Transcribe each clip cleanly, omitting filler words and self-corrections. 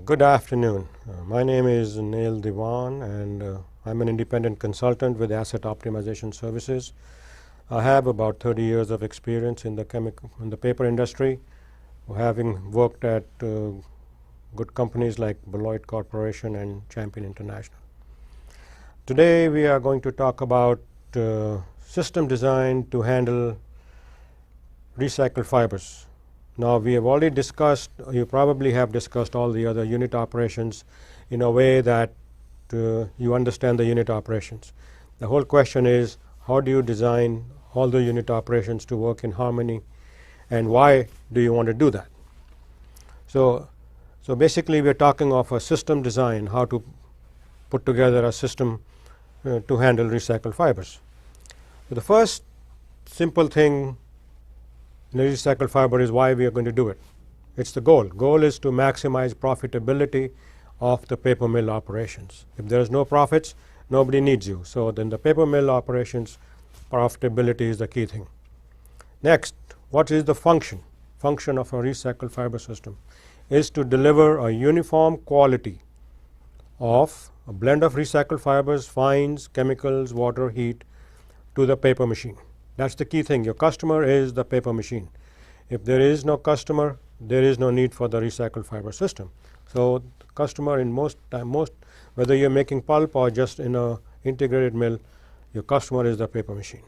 Good afternoon. My name is Dewan, and I'm an independent consultant with Asset Optimization Services. I have about 30 years of experience in the paper industry, having worked at good companies like Beloit Corporation and Champion International. Today we are going to talk about system design to handle recycled fibers. Now, we have already discussed, you probably have discussed all the other unit operations in a way that you understand the unit operations. The whole question is, how do you design all the unit operations to work in harmony, and why do you want to do that? So basically we are talking of a system design, how to put together a system to handle recycled fibers. So the first simple thing in a recycled fiber is why we are going to do it. It's the goal. Goal is to maximize profitability of the paper mill operations. If there is no profits, nobody needs you. So then the paper mill operations, profitability is the key thing. Next, what is the function? Function of a recycled fiber system is to deliver a uniform quality of a blend of recycled fibers, fines, chemicals, water, heat to the paper machine. That's the key thing. Your customer is the paper machine. If there is no customer, there is no need for the recycled fiber system. So the customer in most whether you're making pulp or just in a integrated mill, your customer is the paper machine.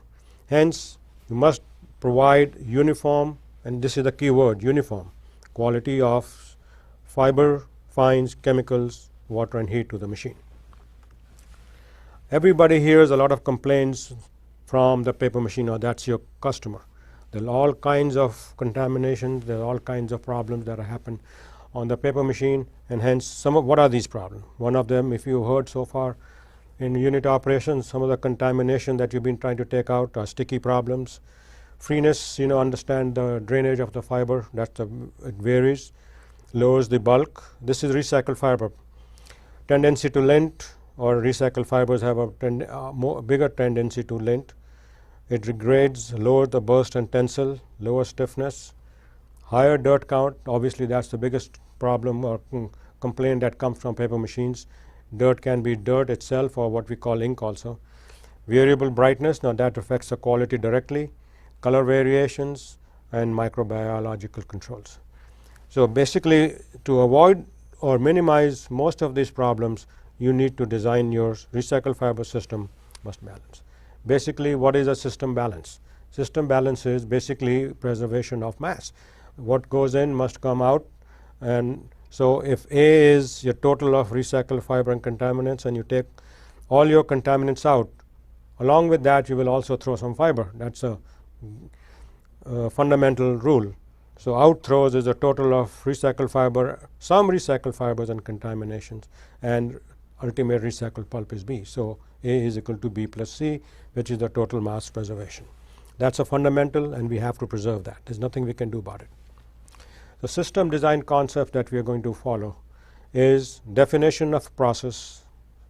Hence, you must provide uniform, and this is the key word, uniform quality of fiber, fines, chemicals, water and heat to the machine. Everybody hears a lot of complaints from the paper machine, or that's your customer. There are all kinds of contaminations, there are all kinds of problems that happen on the paper machine, and hence what are these problems? One of them, if you heard so far in unit operations, some of the contamination that you've been trying to take out are sticky problems. Freeness, understand the drainage of the fiber, it varies, lowers the bulk. This is recycled fiber. Tendency to lint, or recycled fibers have a bigger tendency to lint. It degrades, lower the burst and tensile, lower stiffness, higher dirt count. Obviously, that's the biggest problem or complaint that comes from paper machines. Dirt can be dirt itself or what we call ink also. Variable brightness, now that affects the quality directly. Color variations and microbiological controls. So basically, to avoid or minimize most of these problems, you need to design your recycled fiber system must balance. Basically, what is a system balance? System balance is basically preservation of mass. What goes in must come out, and so if A is your total of recycled fiber and contaminants, and you take all your contaminants out, along with that you will also throw some fiber. That's a fundamental rule. So out throws is a total of recycled fiber, some recycled fibers and contaminations, and ultimate recycled pulp is B. So A is equal to B plus C, which is the total mass preservation. That's a fundamental, and we have to preserve that. There's nothing we can do about it. The system design concept that we are going to follow is definition of process.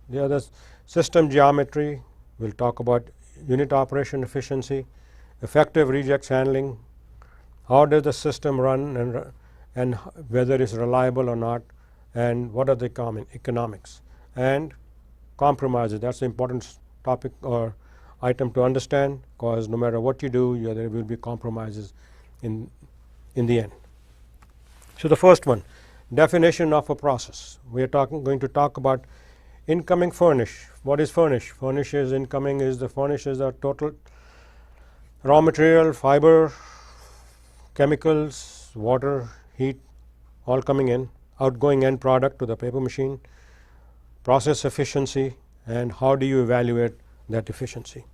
The other system geometry, we'll talk about unit operation efficiency, effective rejects handling, how does the system run and whether it's reliable or not, and what are the common economics, and compromises. That's an important topic or item to understand, because no matter what you do, there will be compromises in the end. So the first one, definition of a process. We are going to talk about incoming furnish. What is furnish? Furnish is incoming is the furnish is a total raw material, fiber, chemicals, water, heat, all coming in, outgoing end product to the paper machine, process efficiency, and how do you evaluate that efficiency.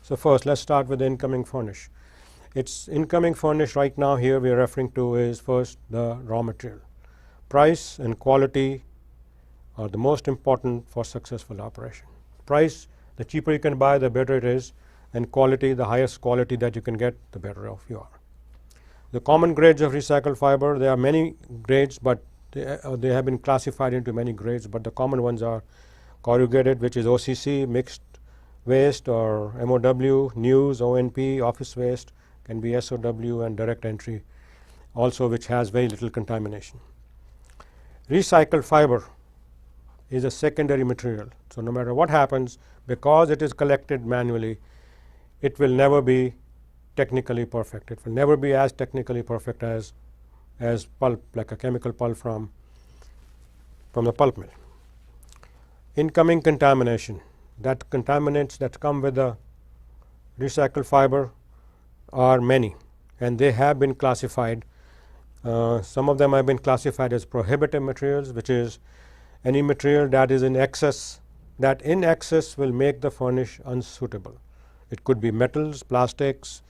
So first, let's start with the incoming furnish. It's incoming furnish right now here we are referring to is first the raw material. Price and quality are the most important for successful operation. Price, the cheaper you can buy, the better it is, and quality, the highest quality that you can get, the better off you are. The common grades of recycled fiber, there are many grades, but they have been classified into many grades, but the common ones are corrugated, which is OCC, mixed waste, or MOW, news, ONP, office waste, can be SOW, and direct entry also, which has very little contamination. recycled fiber is a secondary material. So no matter what happens, because it is collected manually, it will never be technically perfect. It will never be as technically perfect as pulp, like a chemical pulp from the pulp mill. Incoming contamination, that contaminants that come with the recycled fiber are many, and they have been classified. Some of them have been classified as prohibitive materials, which is any material that is in excess, that in excess will make the furnish unsuitable. It could be metals, plastics,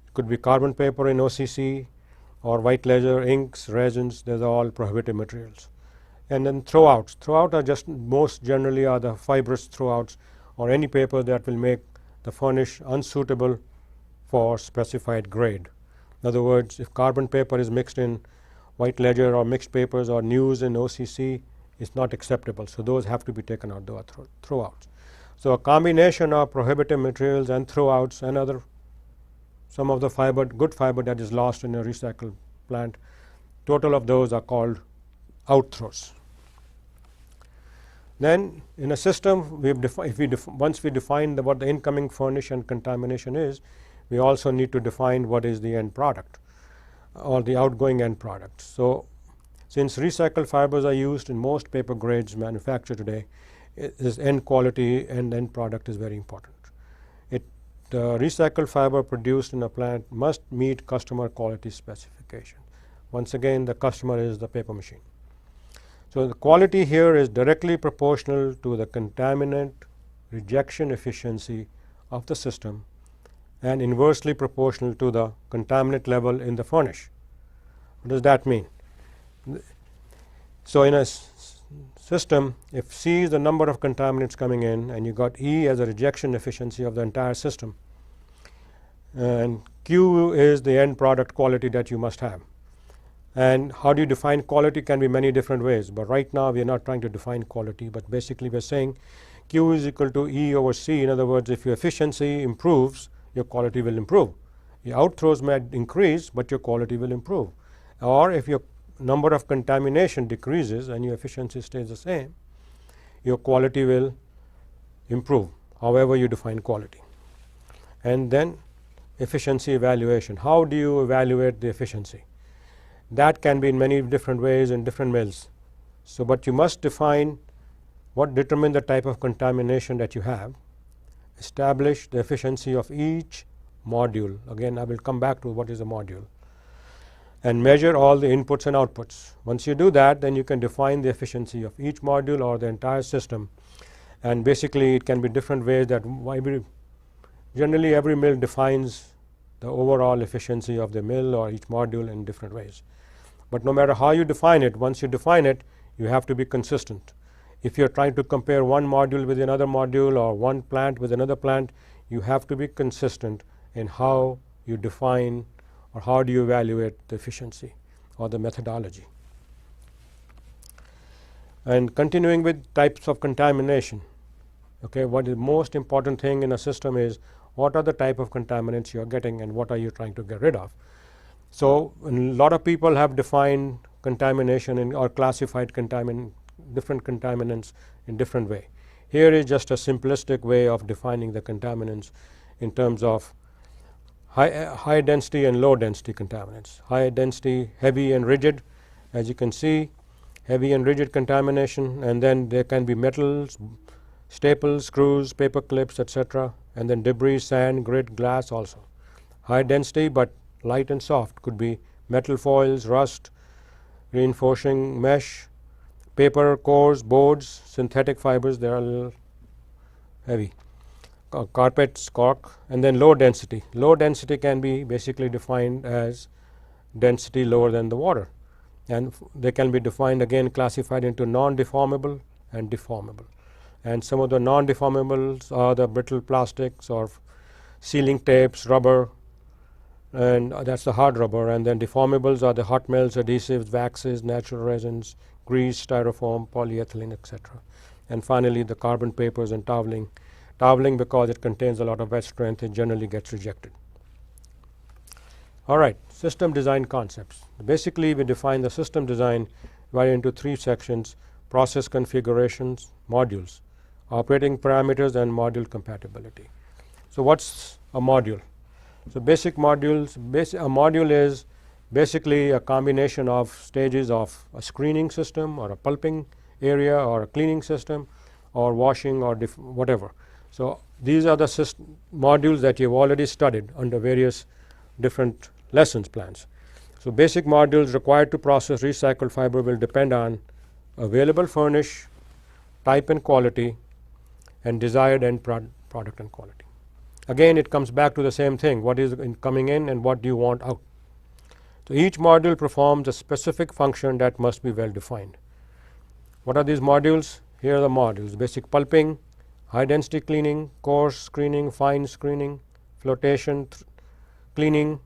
it could be carbon paper in OCC, or white leather, inks, resins. These are all prohibitive materials. And then throwouts. Throwouts are just most generally are the fibrous throwouts, or any paper that will make the furnish unsuitable for specified grade. In other words, if carbon paper is mixed in white ledger or mixed papers or news in OCC, it's not acceptable. So those have to be taken out, those are throwouts. So a combination of prohibitive materials and throwouts and other some of the fiber, good fiber that is lost in a recycled plant, total of those are called outthrows. Then in a system, once we define what the incoming furnish and contamination is, we also need to define what is the end product or the outgoing end product. So since recycled fibers are used in most paper grades manufactured today, this end quality and end product is very important. The recycled fiber produced in a plant must meet customer quality specification. Once again, the customer is the paper machine. So the quality here is directly proportional to the contaminant rejection efficiency of the system and inversely proportional to the contaminant level in the furnish. What does that mean? So in a system, if C is the number of contaminants coming in and you got E as a rejection efficiency of the entire system, and Q is the end product quality that you must have. And how do you define quality can be many different ways, but right now we are not trying to define quality, but basically we are saying Q is equal to E over C. In other words, if your efficiency improves, your quality will improve. Your outthrows may increase, but your quality will improve. Or if your number of contamination decreases and your efficiency stays the same, your quality will improve, however you define quality. And then efficiency evaluation. How do you evaluate the efficiency? That can be in many different ways in different mills. So but you must define what determine the type of contamination that you have, establish the efficiency of each module. Again, I will come back to what is a module, and measure all the inputs and outputs. Once you do that, then you can define the efficiency of each module or the entire system. And basically it can be different ways that generally every mill defines the overall efficiency of the mill or each module in different ways. But no matter how you define it, once you define it, you have to be consistent. If you're trying to compare one module with another module or one plant with another plant, you have to be consistent in how you define or how do you evaluate the efficiency or the methodology. And continuing with types of contamination, okay, what is the most important thing in a system is what are the type of contaminants you are getting and what are you trying to get rid of. So a lot of people have defined contamination or classified different contaminants in different way. Here is just a simplistic way of defining the contaminants in terms of high density and low density contaminants. High density, heavy and rigid, as you can see, heavy and rigid contamination, and then there can be metals, staples, screws, paper clips, etc., and then debris, sand, grit, glass also. High density but light and soft could be metal foils, rust, reinforcing mesh, paper cores, boards, synthetic fibers. They are a little heavy. Carpets, cork, and then low density. Low density can be basically defined as density lower than the water, and they can be defined again classified into non-deformable and deformable. And some of the non-deformables are the brittle plastics or sealing tapes, rubber, and that's the hard rubber. And then deformables are the hot melts, adhesives, waxes, natural resins, grease, styrofoam, polyethylene, etc. And finally the carbon papers and toweling. Toweling, because it contains a lot of wet strength, it generally gets rejected. All right, system design concepts. Basically we define the system design divided into 3 sections: process configurations, modules, operating parameters, and module compatibility. So what's a module? So basic modules, a module is basically a combination of stages of a screening system or a pulping area or a cleaning system or washing or whatever. So these are the modules that you've already studied under various different lessons plans. So basic modules required to process recycled fiber will depend on available furnish, type and quality, and desired end product and quality. Again, it comes back to the same thing: what is coming in and what do you want out. So each module performs a specific function that must be well defined. What are these modules? Here are the modules: basic pulping, high density cleaning, coarse screening, fine screening, flotation cleaning,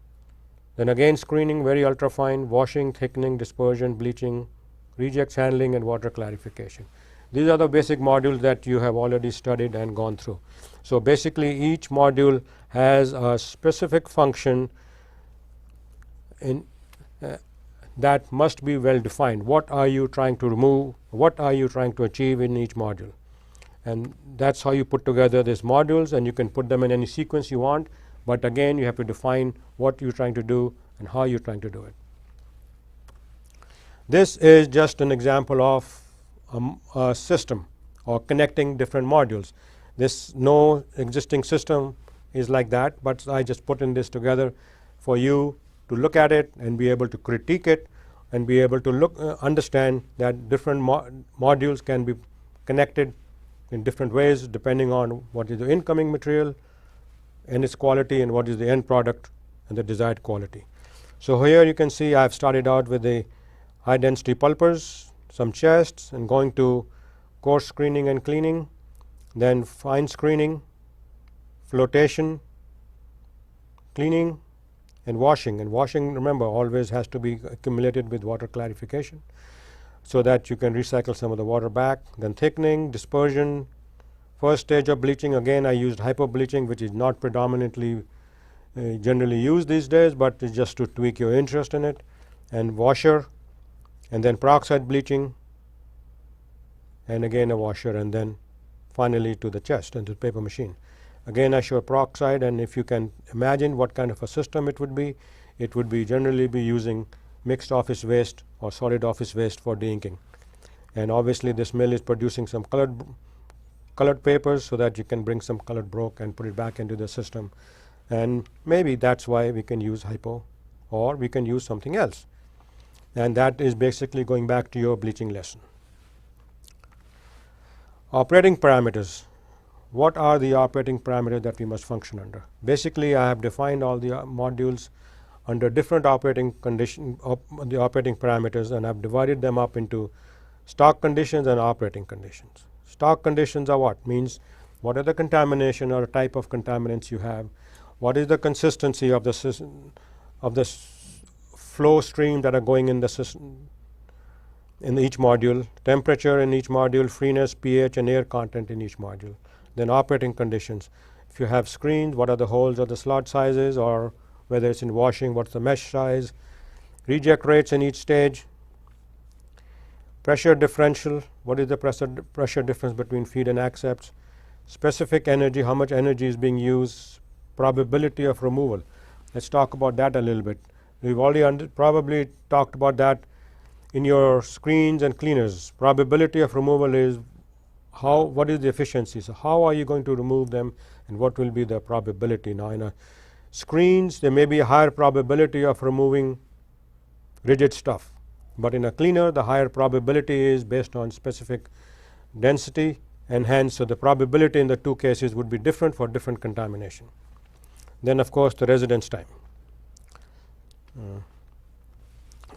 then again screening, very ultrafine, washing, thickening, dispersion, bleaching, rejects handling, and water clarification. These are the basic modules that you have already studied and gone through. So basically each module has a specific function in that must be well defined. What are you trying to remove? What are you trying to achieve in each module? And that's how you put together these modules, and you can put them in any sequence you want, but again you have to define what you're trying to do and how you're trying to do it. This is just an example of a system or connecting different modules. This no existing system is like that, but I just put in this together for you to look at it and be able to critique it and be able to understand that different modules can be connected in different ways depending on what is the incoming material and its quality and what is the end product and the desired quality. So here you can see I have started out with the high density pulpers, some chests, and going to coarse screening and cleaning, then fine screening, flotation, cleaning, and washing. And washing, remember, always has to be accumulated with water clarification so that you can recycle some of the water back. Then thickening, dispersion, first stage of bleaching. Again, I used hypo bleaching, which is not predominantly generally used these days, but it's just to tweak your interest in it. And washer, and then peroxide bleaching, and again a washer, and then finally to the chest and to the paper machine. Again I show peroxide, and if you can imagine what kind of a system it would be generally be using mixed office waste or solid office waste for de-inking. And obviously this mill is producing some colored papers so that you can bring some colored broke and put it back into the system, and maybe that's why we can use hypo, or we can use something else. And that is basically going back to your bleaching lesson. Operating parameters. What are the operating parameters that we must function under? Basically I have defined all the modules under different operating condition the operating parameters, and I've divided them up into stock conditions and operating conditions. Stock conditions are what? Means what are the contamination or type of contaminants you have, what is the consistency of the system, of the flow stream that are going in the system in each module, temperature in each module, freeness, pH, and air content in each module. Then operating conditions. If you have screens, what are the holes or the slot sizes, or whether it's in washing, what's the mesh size, reject rates in each stage, pressure differential, what is the pressure difference between feed and accepts, specific energy, how much energy is being used, probability of removal. Let's talk about that a little bit. We've already probably talked about that in your screens and cleaners. Probability of removal is what is the efficiency. So how are you going to remove them, and what will be the probability? Now in a screens there may be a higher probability of removing rigid stuff, but in a cleaner the higher probability is based on specific density, and hence so the probability in the two cases would be different for different contamination. Then of course the residence time.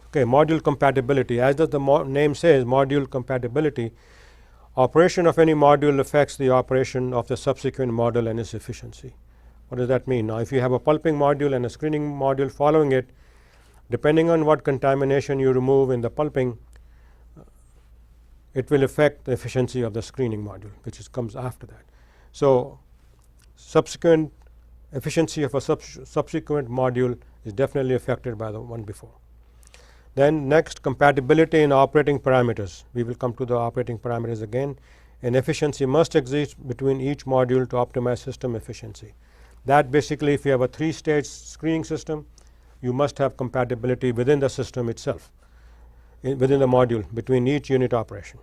Okay, module compatibility. As does the name says, module compatibility, operation of any module affects the operation of the subsequent module and its efficiency. What does that mean? Now if you have a pulping module and a screening module following it, depending on what contamination you remove in the pulping, it will affect the efficiency of the screening module, which comes after that. So subsequent efficiency of a subsequent module is definitely affected by the one before. Then next, compatibility in operating parameters. We will come to the operating parameters again. And efficiency must exist between each module to optimize system efficiency. That basically, if you have a 3-stage screening system, you must have compatibility within the system itself, within the module, between each unit operation.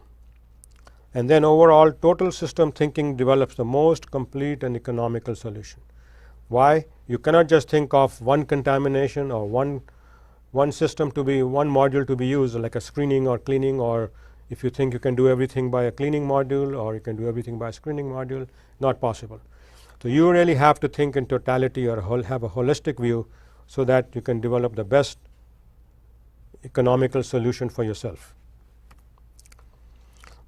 And then overall total system thinking develops the most complete and economical solution. Why? You cannot just think of one contamination or one system to be, one module to be used like a screening or cleaning, or if you think you can do everything by a cleaning module or you can do everything by a screening module, not possible. So you really have to think in totality or have a holistic view so that you can develop the best economical solution for yourself.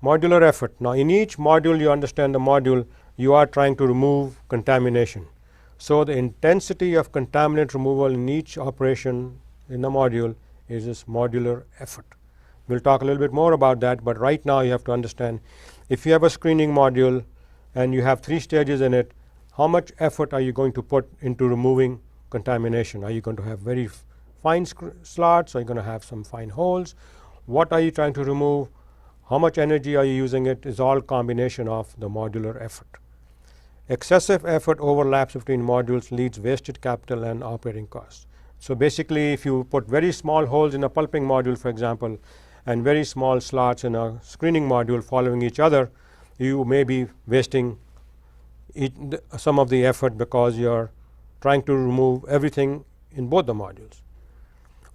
Modular effort. Now in each module, you understand the module, you are trying to remove contamination. So the intensity of contaminant removal in each operation in the module is this modular effort. We'll talk a little bit more about that, but right now you have to understand, if you have a screening module and you have 3 stages in it, how much effort are you going to put into removing contamination? Are you going to have very fine slots? Are you going to have some fine holes? What are you trying to remove? How much energy are you using? It is all combination of the modular effort. Excessive effort overlaps between modules leads wasted capital and operating costs. So basically, if you put very small holes in a pulping module, for example, and very small slots in a screening module following each other, you may be wasting some of the effort because you are trying to remove everything in both the modules.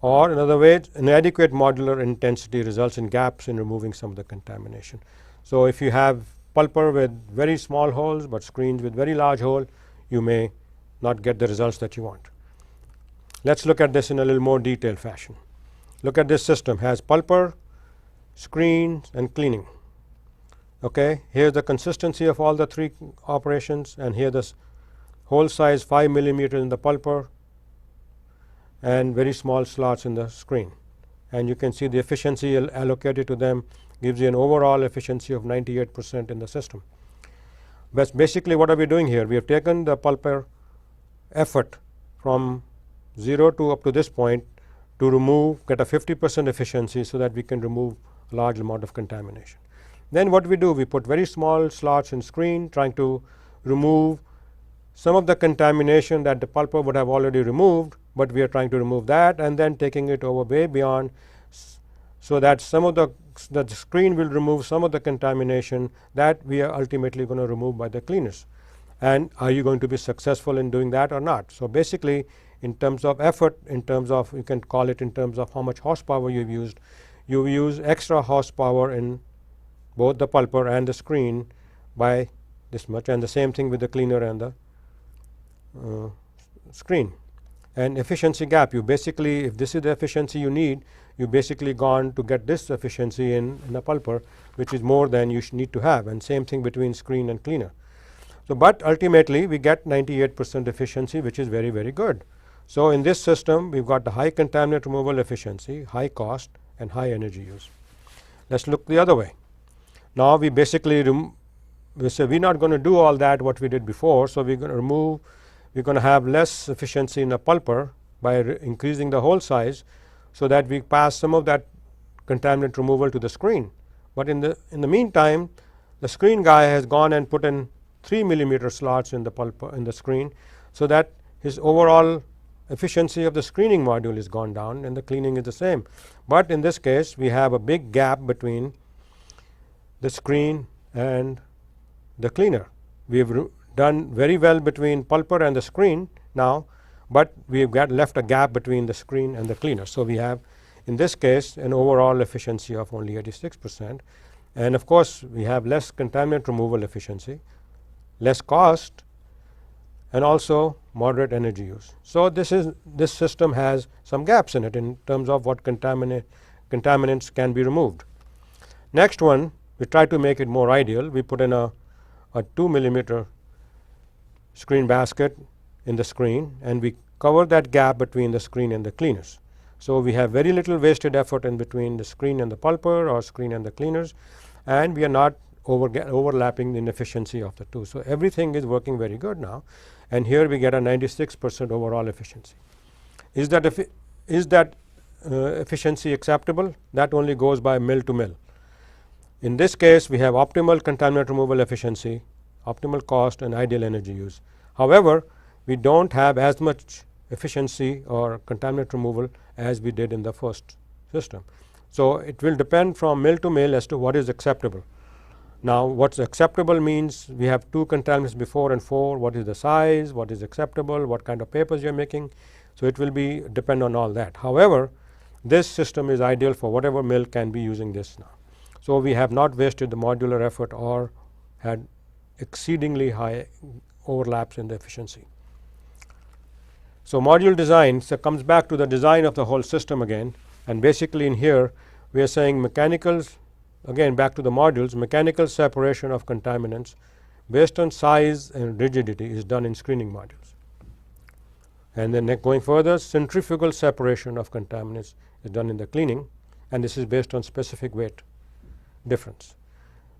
Or in other words, inadequate modular intensity results in gaps in removing some of the contamination. So if you have pulper with very small holes but screens with very large hole, you may not get the results that you want. Let's look at this in a little more detailed fashion. Look at this system, has pulper, screens and cleaning. Okay, here's the consistency of all the 3 operations, and here this hole size 5 millimeters in the pulper and very small slots in the screen. And you can see the efficiency allocated to them gives you an overall efficiency of 98% in the system. But basically, what are we doing here? We have taken the pulper effort from 0 to up to this point to get a 50% efficiency so that we can remove a large amount of contamination. Then what we do, we put very small slots in screen trying to remove some of the contamination that the pulper would have already removed, but we are trying to remove that and then taking it over way beyond so that some of the screen will remove some of the contamination that we are ultimately going to remove by the cleaners. And are you going to be successful in doing that or not? So basically, in terms of effort, in terms of, you can call it in terms of how much horsepower you've used, you use extra horsepower in both the pulper and the screen by this much, and the same thing with the cleaner and the screen. And efficiency gap, you basically, if this is the efficiency you need, you basically gone to get this efficiency in a pulper, which is more than you need to have, and same thing between screen and cleaner. So but ultimately we get 98% efficiency, which is very, very good. So in this system, we've got the high contaminant removal efficiency, high cost and high energy use. Let's look the other way. Now we basically we say we're not going to do all that what we did before, so we're going to remove, we're going to have less efficiency in the pulper by increasing the hole size so that we pass some of that contaminant removal to the screen. But in the meantime, the screen guy has gone and put in 3 millimeter slots in the pulper in the screen, so that his overall efficiency of the screening module is gone down and the cleaning is the same. But in this case, we have a big gap between the screen and the cleaner. We have done very well between pulper and the screen now, but we have left a gap between the screen and the cleaner. So we have, in this case, an overall efficiency of only 86%. And of course, we have less contaminant removal efficiency, less cost, and also moderate energy use. So this system has some gaps in it in terms of what contaminants can be removed. Next one, we try to make it more ideal. We put in a 2 millimeter screen basket in the screen, and we cover that gap between the screen and the cleaners. So we have very little wasted effort in between the screen and the pulper or screen and the cleaners, and we are not overlapping the inefficiency of the two. So everything is working very good now, and here we get a 96% overall efficiency. Is that efficiency acceptable, that only goes by mill to mill. In this case, we have optimal contaminant removal efficiency, optimal cost, and ideal energy use. However, we don't have as much efficiency or contaminant removal as we did in the first system. So it will depend from mill to mill as to what is acceptable. Now, what's acceptable means we have two contaminants before and for, what is the size, what is acceptable, what kind of papers you are making. So it will be depend on all that. However, this system is ideal for whatever mill can be using this now. So we have not wasted the modular effort or had exceedingly high overlaps in the efficiency. So module design comes back to the design of the whole system again, and basically in here we are saying mechanicals, again back to the modules, mechanical separation of contaminants based on size and rigidity is done in screening modules. And then going further, centrifugal separation of contaminants is done in the cleaning, and this is based on specific weight difference.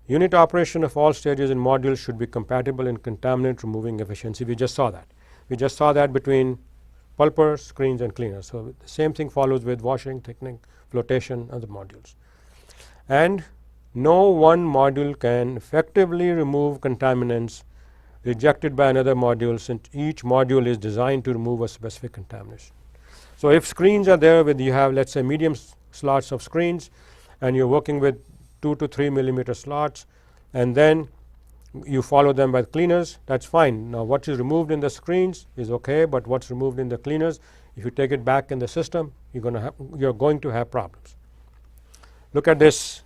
Unit operation of all stages in modules should be compatible in contaminant removing efficiency. We just saw that. We just saw that between pulpers, screens, and cleaners. So the same thing follows with washing, thickening, flotation, and the modules. And no one module can effectively remove contaminants rejected by another module, since each module is designed to remove a specific contamination. So if screens are there with you have, let's say, medium slots of screens, and you're working with 2 to 3 millimeter slots, and then you follow them by cleaners, that's fine. Now what is removed in the screens is okay, but what's removed in the cleaners, if you take it back in the system, you're going to have problems. Look at this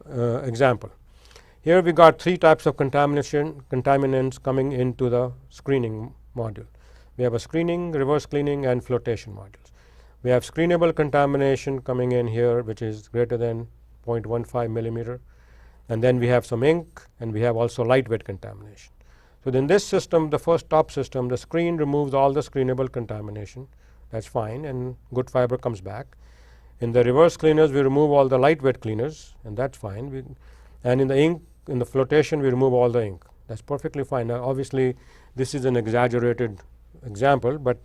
example. Here we got three types of contaminants coming into the screening module. We have a screening, reverse cleaning, and flotation modules. We have screenable contamination coming in here, which is greater than 0.15 millimeter, and then we have some ink, and we have also lightweight contamination. So in this system, the first top system, the screen removes all the screenable contamination, that's fine, and good fiber comes back. In the reverse cleaners, we remove all the lightweight cleaners, and that's fine. And in the ink, in the flotation, we remove all the ink, that's perfectly fine. Now obviously this is an exaggerated example, but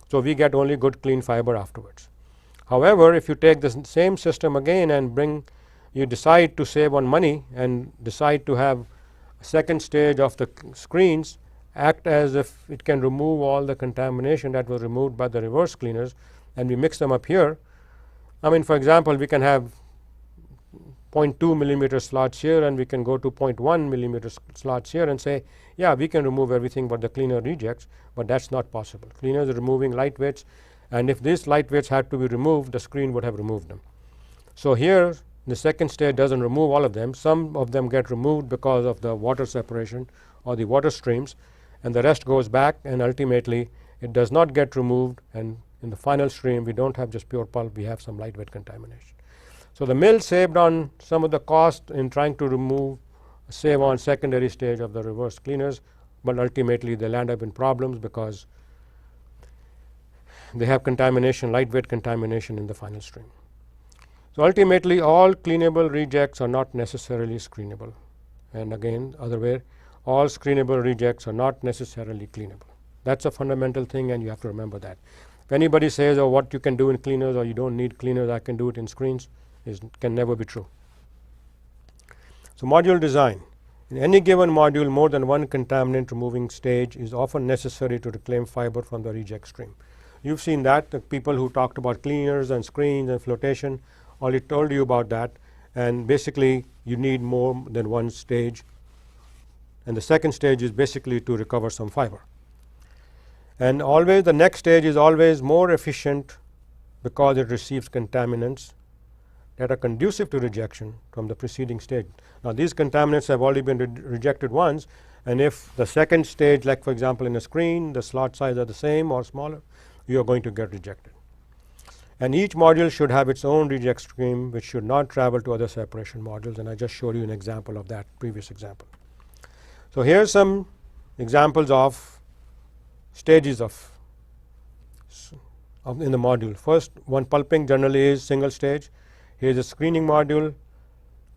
so we get only good clean fiber afterwards. However, if you take the same system again and you decide to save on money and decide to have a second stage of the screens act as if it can remove all the contamination that was removed by the reverse cleaners, and we mix them up here. I mean, for example, we can have 0.2 millimeter slots here, and we can go to 0.1 millimeter slots here and say, yeah, we can remove everything but the cleaner rejects, but that's not possible. Cleaners are removing lightweights, and if these lightweights had to be removed, the screen would have removed them. So here the second stage doesn't remove all of them. Some of them get removed because of the water separation or the water streams, and the rest goes back, and ultimately it does not get removed, and in the final stream we don't have just pure pulp, we have some lightweight contamination. So the mill saved on some of the cost in trying to save on secondary stage of the reverse cleaners, but ultimately they'll end up in problems because they have contamination, lightweight contamination in the final stream. So ultimately all cleanable rejects are not necessarily screenable, and again other way, all screenable rejects are not necessarily cleanable. That's a fundamental thing, and you have to remember that. If anybody says, oh, what you can do in cleaners, or you don't need cleaners, I can do it in screens, can never be true. So module design. In any given module, more than one contaminant removing stage is often necessary to reclaim fiber from the reject stream. You've seen that, the people who talked about cleaners and screens and flotation already told you about that, and basically you need more than one stage, and the second stage is basically to recover some fiber. And always the next stage is always more efficient because it receives contaminants that are conducive to rejection from the preceding stage. Now these contaminants have already been rejected once, and if the second stage, like for example in a screen, the slot size are the same or smaller, you are going to get rejected. And each module should have its own reject stream, which should not travel to other separation modules, and I just showed you an example of that previous example. So here are some examples of stages in the module. First one, pulping generally is single stage. Here is a screening module,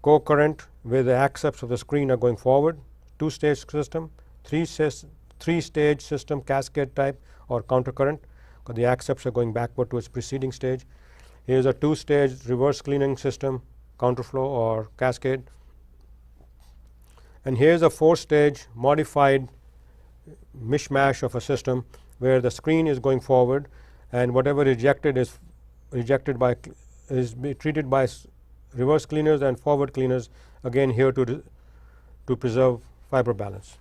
co-current, where the accepts of the screen are going forward, two-stage system, three-stage system, cascade type or countercurrent, because the accepts are going backward to its preceding stage. Here's a two-stage reverse cleaning system, counterflow or cascade. And here's a four-stage modified mishmash of a system where the screen is going forward and whatever rejected is treated by reverse cleaners and forward cleaners, again here to preserve fiber balance.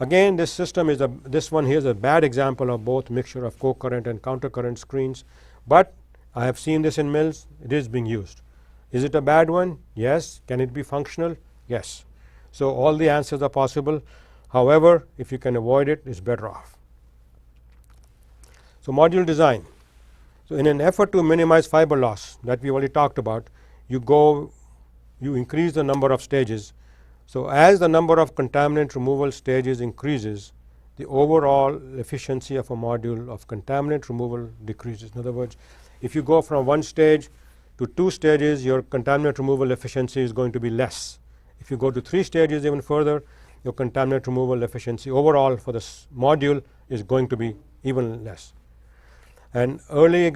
Again, this system is this one here is a bad example of both mixture of co-current and counter-current screens, but I have seen this in mills. It is being used. Is it a bad one? Yes. Can it be functional? Yes. So all the answers are possible. However, if you can avoid it, it's better off. So module design. So in an effort to minimize fiber loss that we already talked about, you increase the number of stages. So as the number of contaminant removal stages increases, the overall efficiency of a module of contaminant removal decreases. In other words, if you go from one stage to two stages, your contaminant removal efficiency is going to be less. If you go to three stages even further, your contaminant removal efficiency overall for this module is going to be even less. And early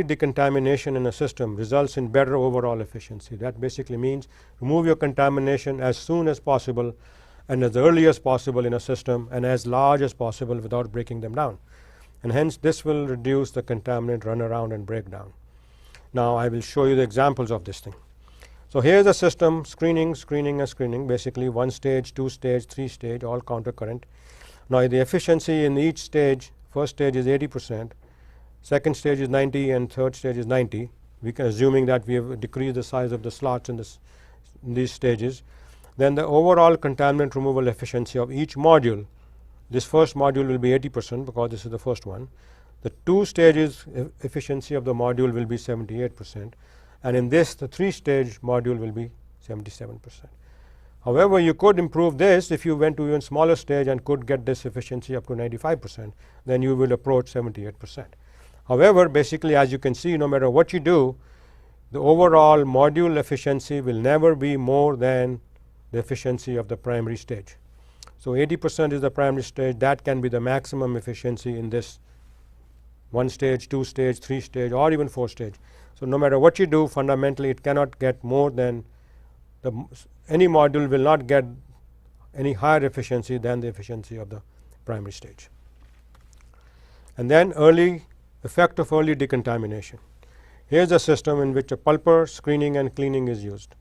decontamination in a system results in better overall efficiency. That basically means remove your contamination as soon as possible and as early as possible in a system and as large as possible without breaking them down. And hence this will reduce the contaminant runaround and breakdown. Now I will show you the examples of this thing. So here's a system, screening, basically one stage, two stage, three stage, all counter current. Now the efficiency in each stage, first stage is 80%, second stage is 90, and third stage is 90. We can assuming that we have decreased the size of the slots in these stages. Then the overall contaminant removal efficiency of each module, this first module will be 80% because this is the first one. The two stages efficiency of the module will be 78%, and in this the three stage module will be 77%. However, you could improve this if you went to even smaller stage and could get this efficiency up to 95%, then you will approach 78%. However, basically as you can see, no matter what you do, the overall module efficiency will never be more than the efficiency of the primary stage. So 80% is the primary stage. That can be the maximum efficiency in this one stage, two stage, three stage, or even four stage. So no matter what you do, fundamentally it cannot get more than any module will not get any higher efficiency than the efficiency of the primary stage. And then effect of early decontamination. Here's a system in which a pulper, screening and cleaning is used.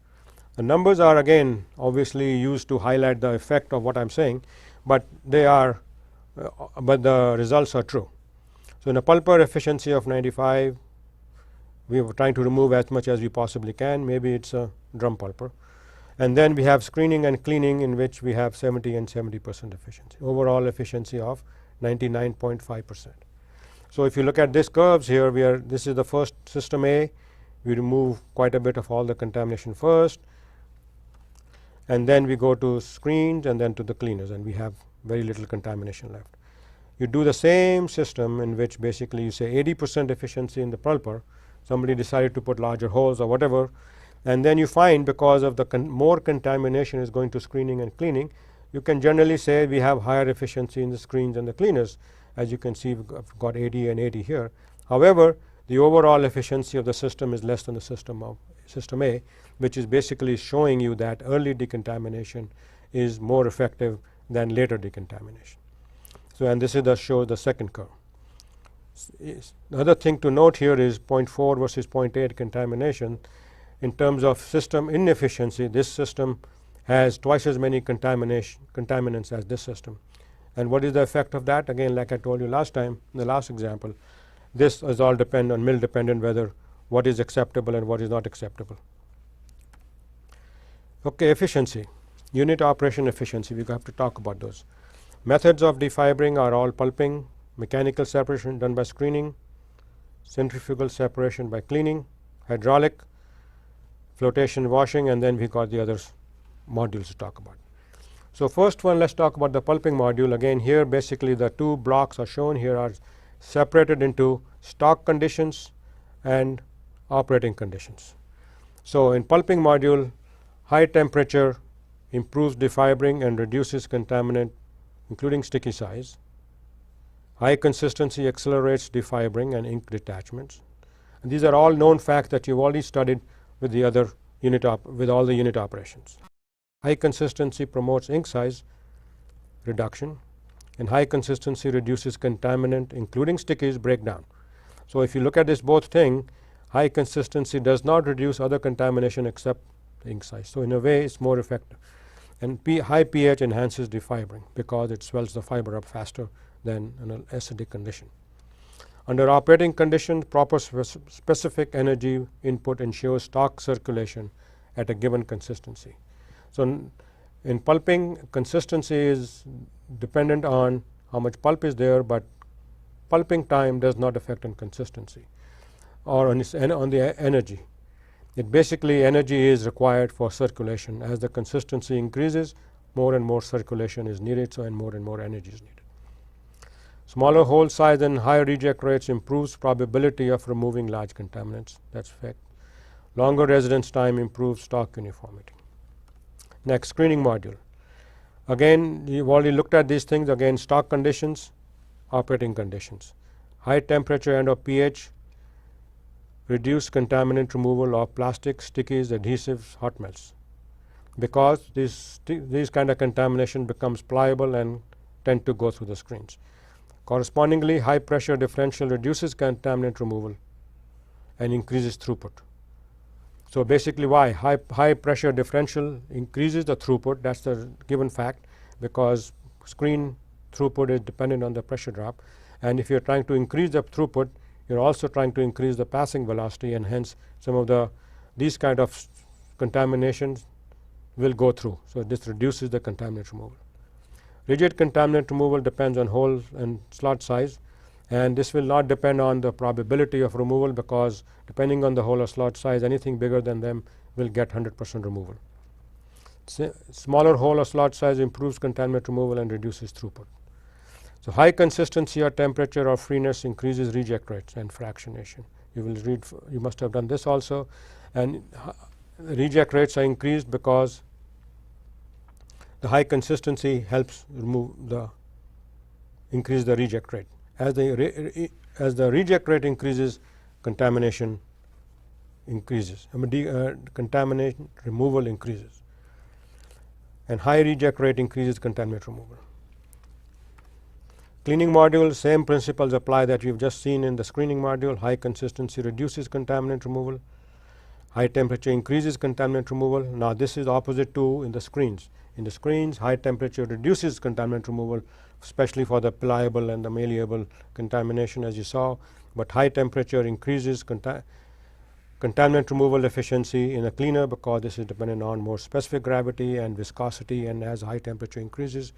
The numbers are again obviously used to highlight the effect of what I'm saying, but the results are true. So in a pulper efficiency of 95, we were trying to remove as much as we possibly can. Maybe it's a drum pulper. And then we have screening and cleaning in which we have 70 and 70% efficiency. Overall efficiency of 99.5%. So if you look at these curves here, this is the first system A. We remove quite a bit of all the contamination first, and then we go to screens and then to the cleaners, and we have very little contamination left. You do the same system in which basically you say 80% efficiency in the pulper. Somebody decided to put larger holes or whatever, and then you find because of the more contamination is going to screening and cleaning, you can generally say we have higher efficiency in the screens and the cleaners. As you can see, we've got 80 and 80 here. However, the overall efficiency of the system is less than the system A, which is basically showing you that early decontamination is more effective than later decontamination. So, and this is shows the second curve. The other thing to note here is 0.4 versus 0.8 contamination. In terms of system inefficiency, this system has twice as many contaminants as this system. And what is the effect of that? Again, like I told you last time, in the last example, this is all depend on mill dependent whether what is acceptable and what is not acceptable. Okay, efficiency, unit operation efficiency, we have to talk about those. Methods of defibering are all pulping, mechanical separation done by screening, centrifugal separation by cleaning, hydraulic, flotation washing, and then we got the other modules to talk about. So first one, let's talk about the pulping module. Again, here basically the two blocks are shown here are separated into stock conditions and operating conditions. So in pulping module, high temperature improves defibering and reduces contaminant, including sticky size. High consistency accelerates defibering and ink detachments. And these are all known facts that you've already studied with the other with all the unit operations. High consistency promotes ink size reduction, and high consistency reduces contaminant, including stickies, breakdown. So if you look at this both thing, high consistency does not reduce other contamination except ink size. So in a way, it's more effective. And high pH enhances defibering because it swells the fiber up faster than an acidic condition. Under operating conditions, proper specific energy input ensures stock circulation at a given consistency. So in pulping, consistency is dependent on how much pulp is there, but pulping time does not affect on consistency or on the energy. It basically, energy is required for circulation. As the consistency increases, more and more circulation is needed, so and more energy is needed. Smaller hole size and higher reject rates improves probability of removing large contaminants. That's fact. Longer residence time improves stock uniformity. Next, screening module. Again, you've already looked at these things. Again, stock conditions, operating conditions. High temperature and or pH reduce contaminant removal of plastics, stickies, adhesives, hot melts, because these kind of contamination becomes pliable and tend to go through the screens. Correspondingly, high pressure differential reduces contaminant removal and increases throughput. So basically, why? High pressure differential increases the throughput. That's the given fact, because screen throughput is dependent on the pressure drop, and if you're trying to increase the throughput, you're also trying to increase the passing velocity, and hence some of these kind of contaminations will go through. So this reduces the contaminant removal. Rigid contaminant removal depends on hole and slot size, and this will not depend on the probability of removal, because depending on the hole or slot size, anything bigger than them will get 100% removal. Smaller hole or slot size improves contaminant removal and reduces throughput. So high consistency or temperature or freeness increases reject rates and fractionation. You must have done this also, and reject rates are increased because the high consistency helps increase the reject rate. As the reject rate increases, contamination increases. Contamination removal increases, and high reject rate increases contaminant removal. Cleaning module, same principles apply that we've just seen in the screening module. High consistency reduces contaminant removal. High temperature increases contaminant removal. Now this is opposite to in the screens. In the screens, high temperature reduces contaminant removal, especially for the pliable and the malleable contamination, as you saw, but high temperature increases contaminant removal efficiency in a cleaner, because this is dependent on more specific gravity and viscosity, and as high temperature increases,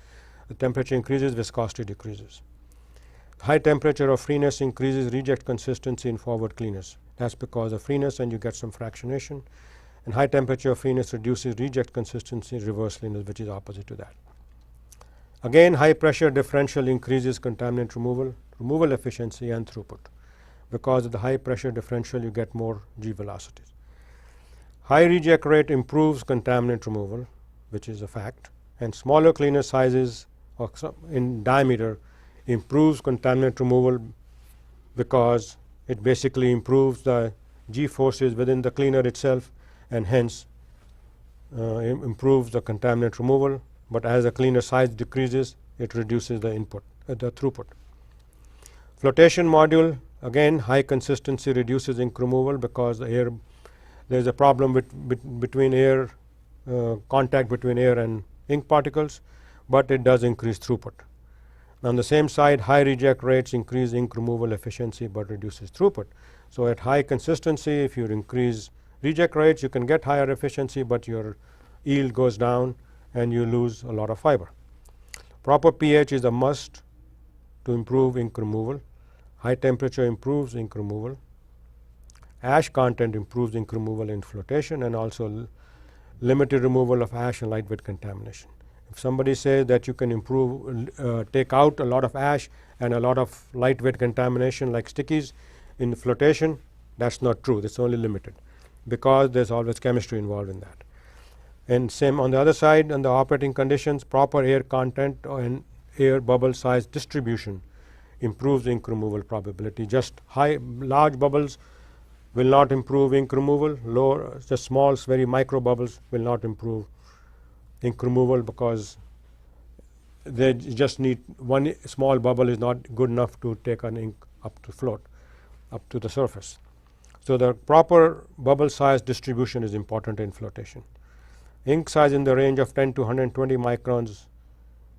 the temperature increases, viscosity decreases. High temperature of freeness increases reject consistency in forward cleaners. That's because of freeness, and you get some fractionation. And high temperature of freeness reduces reject consistency in reverse cleaners, which is opposite to that. Again, high pressure differential increases contaminant removal efficiency and throughput. Because of the high pressure differential, you get more G velocities. High reject rate improves contaminant removal, which is a fact, and smaller cleaner sizes in diameter improves contaminant removal, because it basically improves the G forces within the cleaner itself, and hence improves the contaminant removal. But as the cleaner size decreases, it reduces the the throughput. Flotation module, again, high consistency reduces ink removal, because there is a problem between air contact between air and ink particles, but it does increase throughput. On the same side, high reject rates increase ink removal efficiency but reduces throughput. So at high consistency, if you increase reject rates, you can get higher efficiency, but your yield goes down and you lose a lot of fiber. Proper pH is a must to improve ink removal. High temperature improves ink removal. Ash content improves ink removal in flotation, and also limited removal of ash and lightweight contamination. If somebody says that you can take out a lot of ash and a lot of lightweight contamination like stickies in flotation, that's not true. It's only limited, because there's always chemistry involved in that. And same on the other side, on the operating conditions, proper air content and air bubble size distribution improves ink removal probability. Just large bubbles will not improve ink removal. Lower, the small, very micro bubbles will not improve ink removal because they just need one small bubble is not good enough to take an ink up to float, up to the surface. So the proper bubble size distribution is important in flotation. Ink size in the range of 10 to 120 microns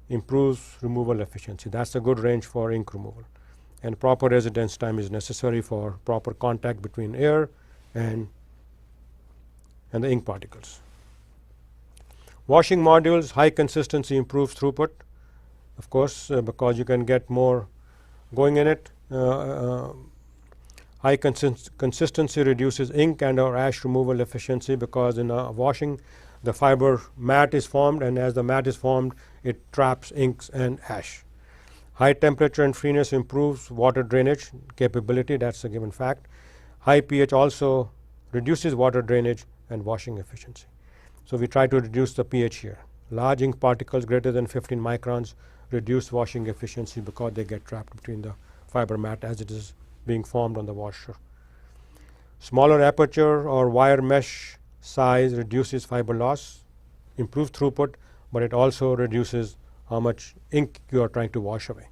improves removal efficiency. That's a good range for ink removal. And proper residence time is necessary for proper contact between air and the ink particles. Washing modules, high consistency improves throughput, of course, because you can get more going in it. High consistency reduces ink and or ash removal efficiency because in washing the fiber mat is formed, and as the mat is formed it traps inks and ash. High temperature and freeness improves water drainage capability, that's a given fact. High pH also reduces water drainage and washing efficiency. So we try to reduce the pH here. Large ink particles greater than 15 microns reduce washing efficiency because they get trapped between the fiber mat as it is being formed on the washer. Smaller aperture or wire mesh size reduces fiber loss, improves throughput, but it also reduces how much ink you are trying to wash away.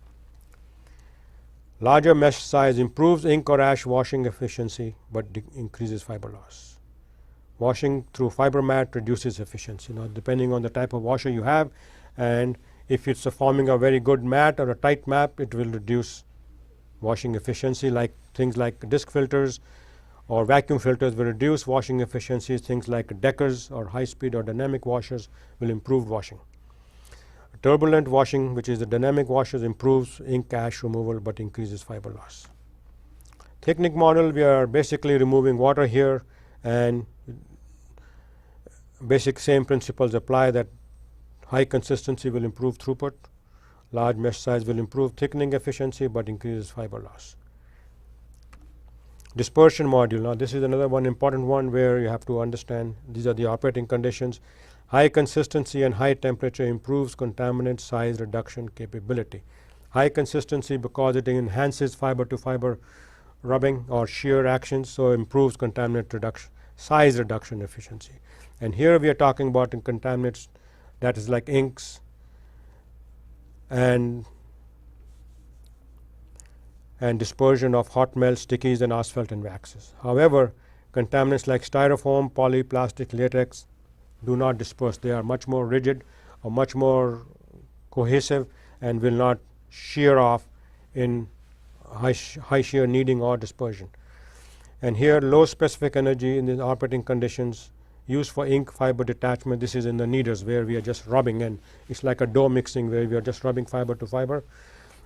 Larger mesh size improves ink or ash washing efficiency but increases fiber loss. Washing through fiber mat reduces efficiency. Now, depending on the type of washer you have, and if it's forming a very good mat or a tight mat, it will reduce washing efficiency. Like things like disc filters or vacuum filters will reduce washing efficiency. Things like deckers or high speed or dynamic washers will improve washing. Turbulent washing, which is the dynamic washers, improves ink ash removal but increases fiber loss. Thickening module, we are basically removing water here, and basic same principles apply, that high consistency will improve throughput, large mesh size will improve thickening efficiency but increases fiber loss. Dispersion module, now this is another one important one where you have to understand these are the operating conditions. High consistency and high temperature improves contaminant size reduction capability. High consistency because it enhances fiber to fiber rubbing or shear actions, so improves contaminant reduction, size reduction efficiency. And here we are talking about in contaminants that is like inks and dispersion of hot melt, stickies and asphalt and waxes. However, contaminants like styrofoam, polyplastic, latex do not disperse. They are much more rigid or much more cohesive and will not shear off in high shear kneading or dispersion. And here low specific energy in the operating conditions used for ink fiber detachment. This is in the kneaders where we are just rubbing, and it's like a dough mixing where we are just rubbing fiber to fiber.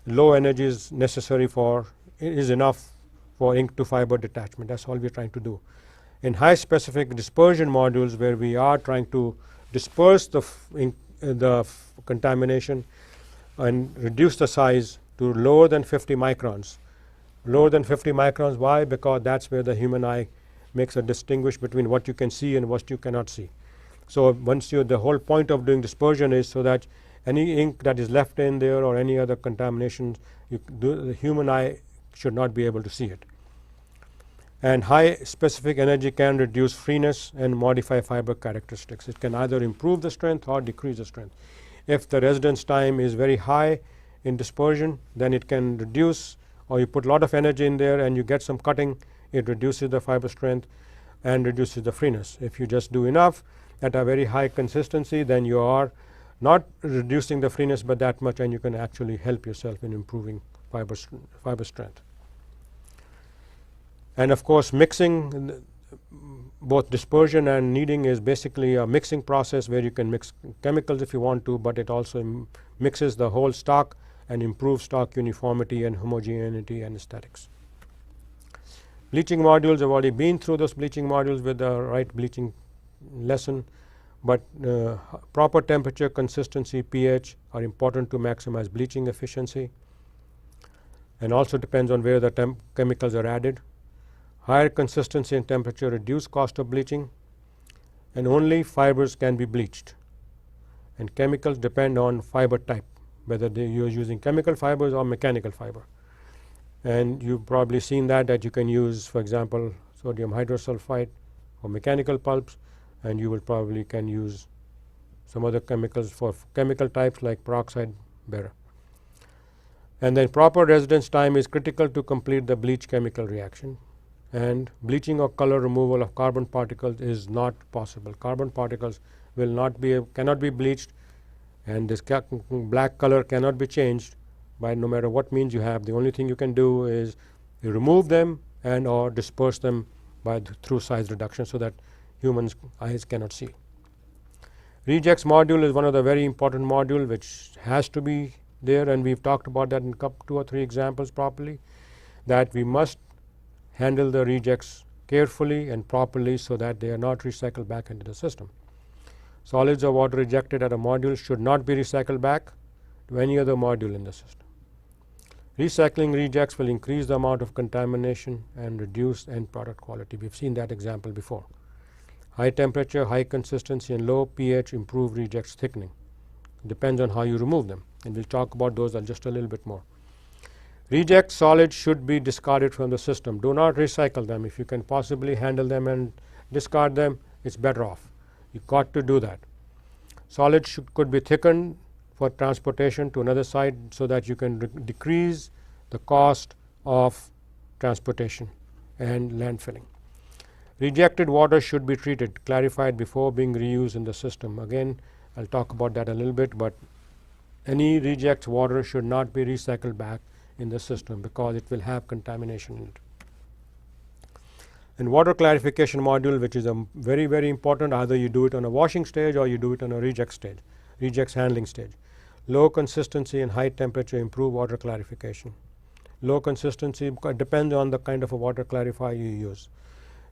Low energy is necessary for, is enough for ink to fiber detachment. That's all we are trying to do. In high specific dispersion modules where we are trying to disperse the contamination and reduce the size to lower than 50 microns. Lower than 50 microns, why? Because that's where the human eye makes a distinguish between what you can see and what you cannot see. So once the whole point of doing dispersion is so that any ink that is left in there or any other contamination, the human eye should not be able to see it. And high specific energy can reduce freeness and modify fiber characteristics. It can either improve the strength or decrease the strength. If the residence time is very high in dispersion, then it can reduce, or you put a lot of energy in there and you get some cutting, it reduces the fiber strength and reduces the freeness. If you just do enough at a very high consistency, then you are not reducing the freeness by that much, and you can actually help yourself in improving fiber strength. And of course, mixing, both dispersion and kneading is basically a mixing process where you can mix chemicals if you want to, but it also mixes the whole stock and improves stock uniformity and homogeneity and aesthetics. Bleaching modules, I've already been through those bleaching modules with the right bleaching lesson, but proper temperature, consistency, pH are important to maximize bleaching efficiency, and also depends on where the chemicals are added. Higher consistency and temperature reduce cost of bleaching, and only fibers can be bleached, and chemicals depend on fiber type, whether you are using chemical fibers or mechanical fiber. And you've probably seen that you can use, for example, sodium hydrosulfide for mechanical pulps, and you will probably can use some other chemicals for chemical types like peroxide bearer. And then proper residence time is critical to complete the bleach chemical reaction, and bleaching or color removal of carbon particles is not possible. Carbon particles will not be cannot be bleached, and this black color cannot be changed by no matter what means you have. The only thing you can do is you remove them and or disperse them through size reduction so that humans' eyes cannot see. Rejects module is one of the very important module which has to be there, and we've talked about that in 2 or 3 examples properly, that we must handle the rejects carefully and properly so that they are not recycled back into the system. Solids or water rejected at a module should not be recycled back to any other module in the system. Recycling rejects will increase the amount of contamination and reduce end product quality. We've seen that example before. High temperature, high consistency, and low pH improve rejects thickening. Depends on how you remove them, and we'll talk about those just a little bit more. Reject solids should be discarded from the system. Do not recycle them. If you can possibly handle them and discard them, it's better off. You got to do that. Solids could be thickened for transportation to another site so that you can decrease the cost of transportation and landfilling. Rejected water should be treated, clarified before being reused in the system. Again, I'll talk about that a little bit, but any reject water should not be recycled back in the system because it will have contamination in it. And water clarification module, which is a very, very important, either you do it on a washing stage or you do it on a reject stage, rejects handling stage. Low consistency and high temperature improve water clarification. Low consistency depends on the kind of a water clarifier you use.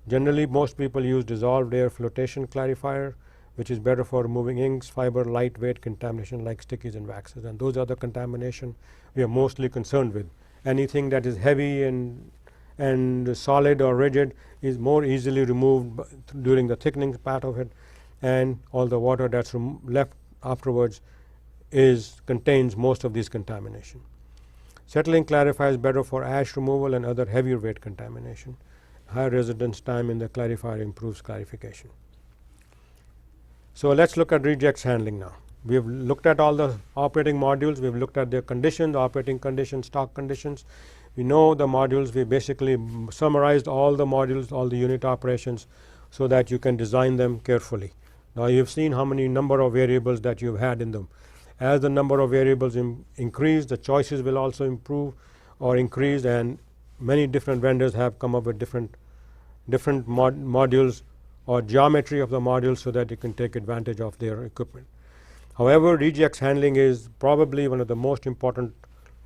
Generally, most people use dissolved air flotation clarifier, which is better for removing inks, fiber, lightweight contamination like stickies and waxes, and those are the contamination we are mostly concerned with. Anything that is heavy and solid or rigid is more easily removed during the thickening part of it, and all the water that's left afterwards contains most of these contamination. Settling clarifier is better for ash removal and other heavier weight contamination. High residence time in the clarifier improves clarification. So let's look at rejects handling now. We have looked at all the operating modules. We've looked at their conditions, operating conditions, stock conditions. We know the modules. We basically summarized all the modules, all the unit operations, so that you can design them carefully. Now you've seen how many number of variables that you've had in them. As the number of variables increase, the choices will also improve or increase, and many different vendors have come up with different modules or geometry of the modules so that you can take advantage of their equipment. However, rejects handling is probably one of the most important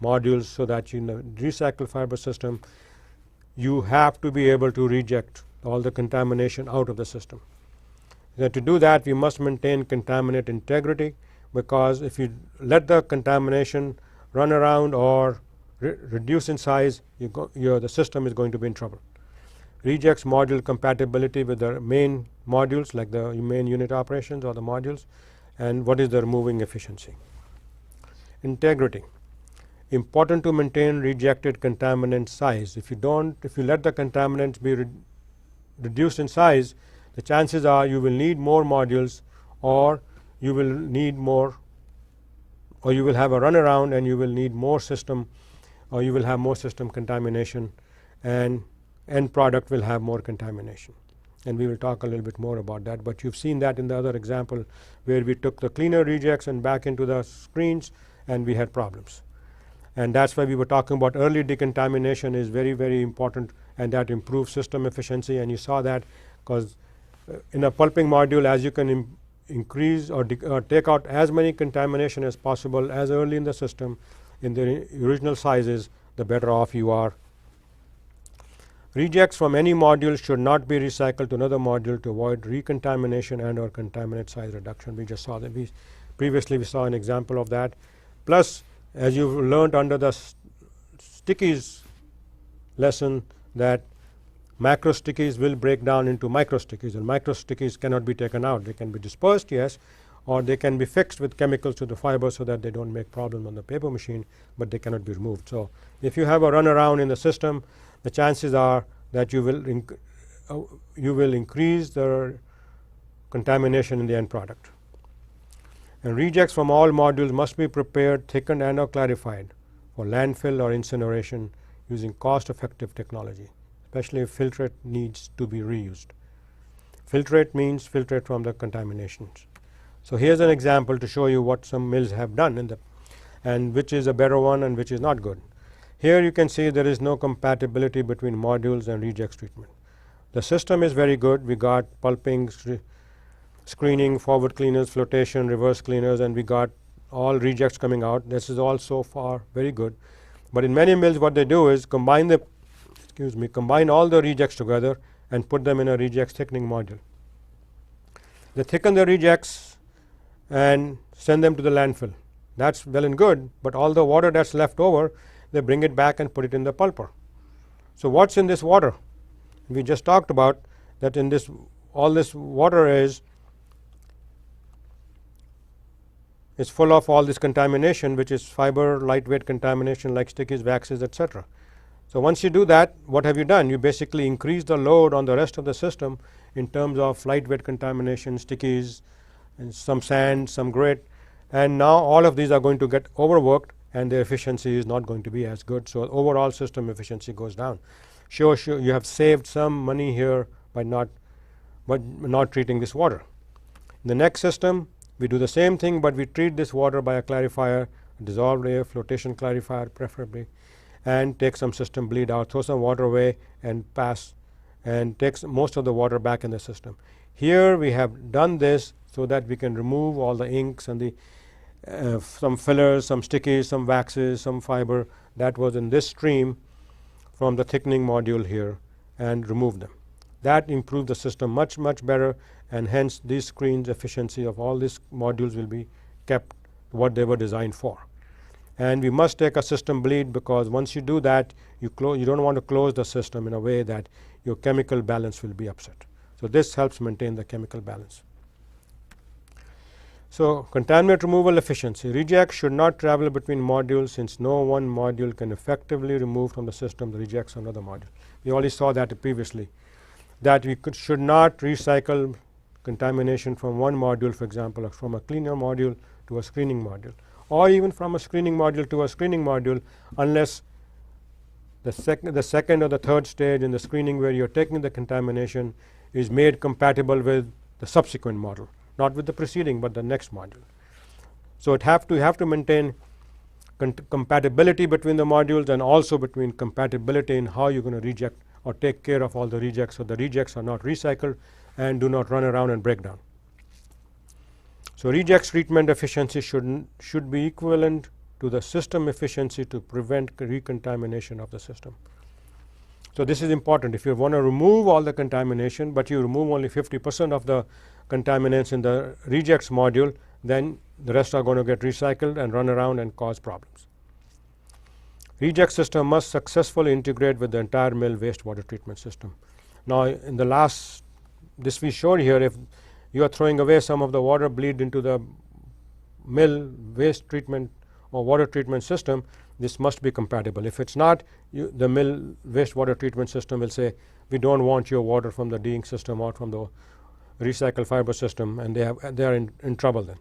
modules, so that in the recycled fiber system you have to be able to reject all the contamination out of the system. Now, to do that, we must maintain contaminant integrity, because if you let the contamination run around or reduce in size, the system is going to be in trouble. Rejects module compatibility with the main modules, like the main unit operations or the modules, and what is the removing efficiency. Integrity. Important to maintain rejected contaminant size. If you let the contaminants be reduced in size, the chances are you will need more modules, or you will need more, or you will have a runaround and you will need more system, or you will have more system contamination, and end product will have more contamination. And we will talk a little bit more about that, but you've seen that in the other example where we took the cleaner rejects and back into the screens and we had problems. And that's why we were talking about early decontamination is very, very important, and that improves system efficiency. And you saw that because in a pulping module, as you can increase or take out as many contamination as possible as early in the system in the original sizes, the better off you are. Rejects from any module should not be recycled to another module to avoid recontamination and or contaminant size reduction. We just saw that. Previously we saw an example of that. Plus, as you learned under the stickies lesson, that macro stickies will break down into micro stickies, and micro stickies cannot be taken out. They can be dispersed, yes, or they can be fixed with chemicals to the fiber so that they don't make problem on the paper machine, but they cannot be removed. So if you have a runaround in the system, the chances are that you will you will increase the contamination in the end product. And rejects from all modules must be prepared, thickened and or clarified for landfill or incineration using cost-effective technology, especially if filtrate needs to be reused. Filtrate means filtrate from the contaminations. So here's an example to show you what some mills have done and which is a better one and which is not good. Here you can see there is no compatibility between modules and rejects treatment. The system is very good. We got pulping, screening, forward cleaners, flotation, reverse cleaners, and we got all rejects coming out. This is all so far very good. But in many mills what they do is combine all the rejects together and put them in a rejects thickening module. They thicken the rejects and send them to the landfill. That's well and good, but all the water that's left over, they bring it back and put it in the pulper. So what's in this water? We just talked about that in this, all this water is full of all this contamination, which is fiber, lightweight contamination like stickies, waxes, etc. So once you do that, what have you done? You basically increase the load on the rest of the system in terms of lightweight contamination, stickies, and some sand, some grit, and now all of these are going to get overworked and their efficiency is not going to be as good. So overall system efficiency goes down. Sure, you have saved some money here by not treating this water. In the next system, we do the same thing, but we treat this water by a clarifier, dissolved air, flotation clarifier preferably, and take some system bleed out, throw some water away and pass and takes most of the water back in the system. Here we have done this so that we can remove all the inks and the some fillers, some stickies, some waxes, some fiber that was in this stream from the thickening module here and remove them. That improved the system much better, and hence these screens efficiency of all these modules will be kept what they were designed for. And we must take a system bleed, because once you do that, you don't want to close the system in a way that your chemical balance will be upset. So this helps maintain the chemical balance. So contaminant removal efficiency. Rejects should not travel between modules, since no one module can effectively remove from the system the rejects of another module. We already saw that previously, that we should not recycle contamination from one module, for example, from a cleaner module to a screening module, or even from a screening module to a screening module, unless the second or the third stage in the screening where you are taking the contamination is made compatible with the subsequent module, not with the preceding but the next module. So you have to maintain compatibility between the modules, and also between compatibility in how you're going to reject or take care of all the rejects, so the rejects are not recycled and do not run around and break down. So rejects treatment efficiency should be equivalent to the system efficiency to prevent recontamination of the system. So this is important. If you want to remove all the contamination, but you remove only 50% of the contaminants in the rejects module, then the rest are going to get recycled and run around and cause problems. Reject system must successfully integrate with the entire mill wastewater treatment system. Now in the last, this we showed here, if you are throwing away some of the water bleed into the mill waste treatment or water treatment system, this must be compatible. If it's not, the mill wastewater treatment system will say, we don't want your water from the de-ink system or from the recycled fiber system, and they are in trouble then.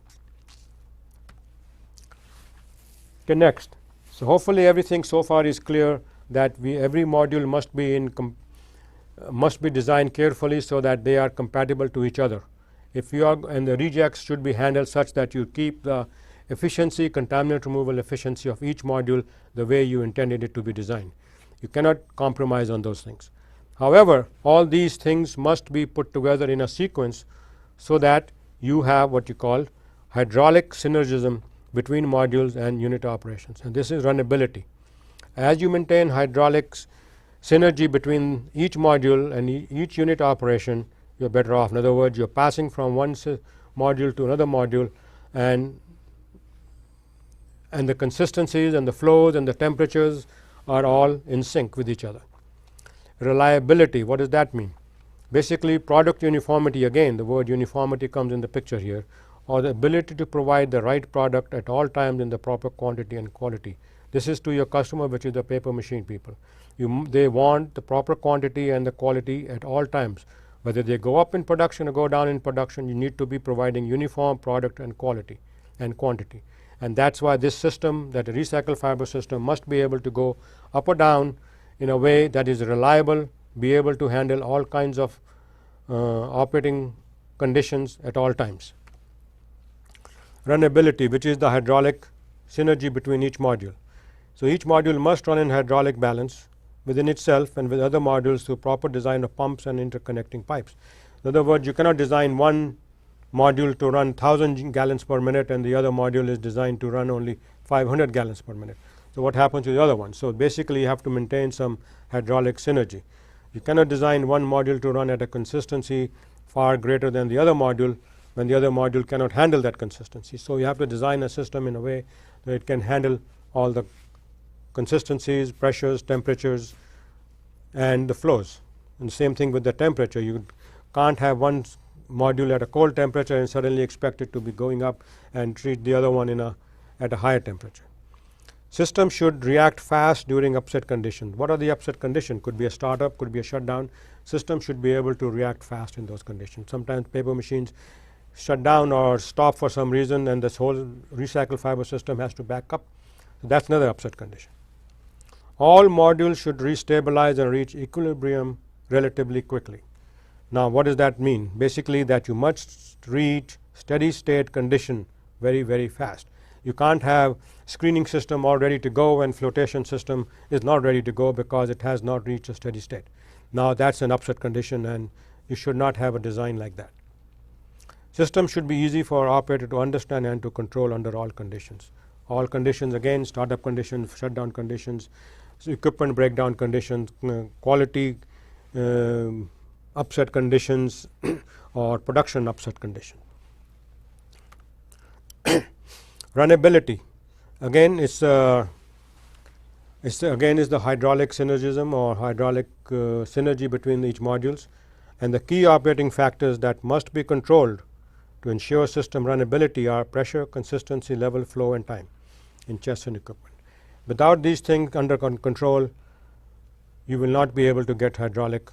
Okay, next. So hopefully everything so far is clear, that every module must be designed carefully so that they are compatible to each other. And the rejects should be handled such that you keep the efficiency, contaminant removal efficiency of each module the way you intended it to be designed. You cannot compromise on those things. However, all these things must be put together in a sequence so that you have what you call hydraulic synergism between modules and unit operations, and this is runnability. As you maintain hydraulics synergy between each module and each unit operation, you're better off. In other words, you're passing from one module to another module, and the consistencies and the flows and the temperatures are all in sync with each other. Reliability, what does that mean? Basically product uniformity, again the word uniformity comes in the picture here, or the ability to provide the right product at all times in the proper quantity and quality. This is to your customer, which is the paper machine people. They want the proper quantity and the quality at all times. Whether they go up in production or go down in production, you need to be providing uniform product and quality and quantity. And that's why this system, that a recycled fiber system, must be able to go up or down in a way that is reliable, be able to handle all kinds of operating conditions at all times. Runnability, which is the hydraulic synergy between each module. So each module must run in hydraulic balance within itself and with other modules through proper design of pumps and interconnecting pipes. In other words, you cannot design one module to run 1000 gallons per minute and the other module is designed to run only 500 gallons per minute. So what happens to the other one? So basically you have to maintain some hydraulic synergy. You cannot design one module to run at a consistency far greater than the other module when the other module cannot handle that consistency. So you have to design a system in a way that it can handle all the consistencies, pressures, temperatures, and the flows. And the same thing with the temperature. You can't have one module at a cold temperature and suddenly expect it to be going up and treat the other one at a higher temperature. System should react fast during upset conditions. What are the upset conditions? Could be a startup, could be a shutdown. System should be able to react fast in those conditions. Sometimes paper machines shut down or stop for some reason and this whole recycled fiber system has to back up. So that's another upset condition. All modules should restabilize and reach equilibrium relatively quickly. Now what does that mean? Basically that you must reach steady state condition very fast. You can't have screening system all ready to go and flotation system is not ready to go because it has not reached a steady state. Now that's an upset condition and you should not have a design like that. System should be easy for operator to understand and to control under all conditions. All conditions, again, startup conditions, shutdown conditions, equipment breakdown conditions, quality upset conditions or production upset condition. Runnability, again is the hydraulic synergism or hydraulic synergy between each modules, and the key operating factors that must be controlled to ensure system runnability are pressure, consistency, level, flow, and time in chests and equipment. Without these things under control, you will not be able to get hydraulic